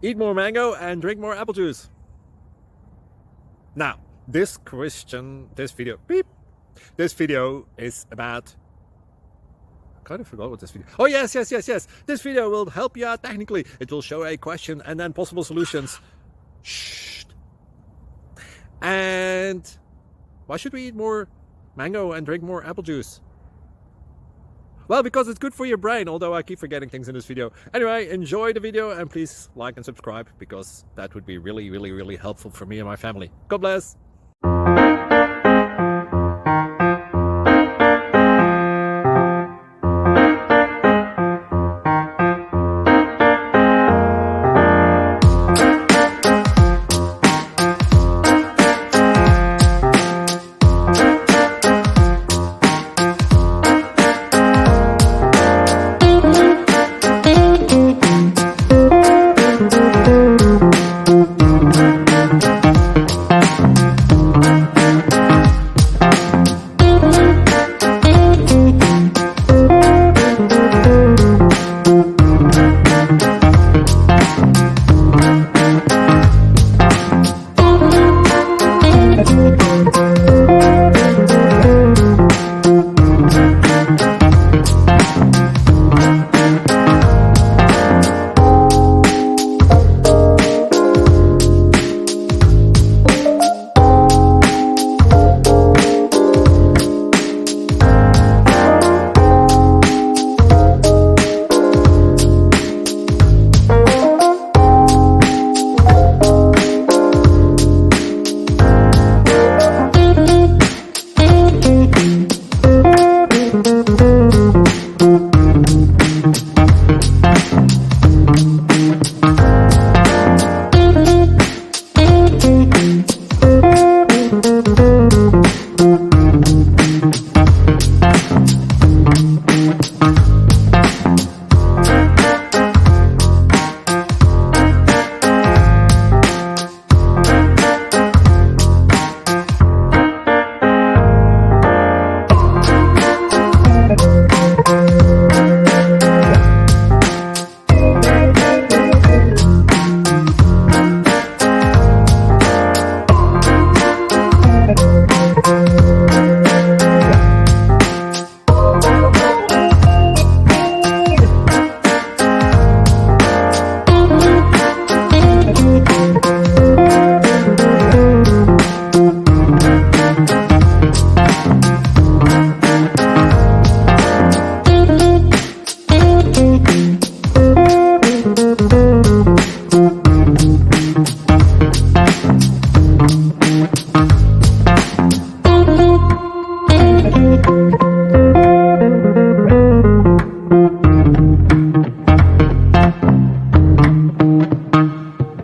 Eat more mango and drink more apple juice. Now, this video is about... I kind of forgot what this video... Oh, yes. This video will help you out technically. It will show a question and then possible solutions. Shh. And why should we eat more mango and drink more apple juice? Well, because it's good for your brain, although I keep forgetting things in this video. Anyway, enjoy the video and please like and subscribe, because that would be really helpful for me and my family. God bless!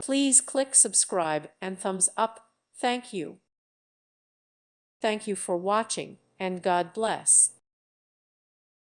Please click subscribe and thumbs up. Thank you. Thank you for watching, and God bless.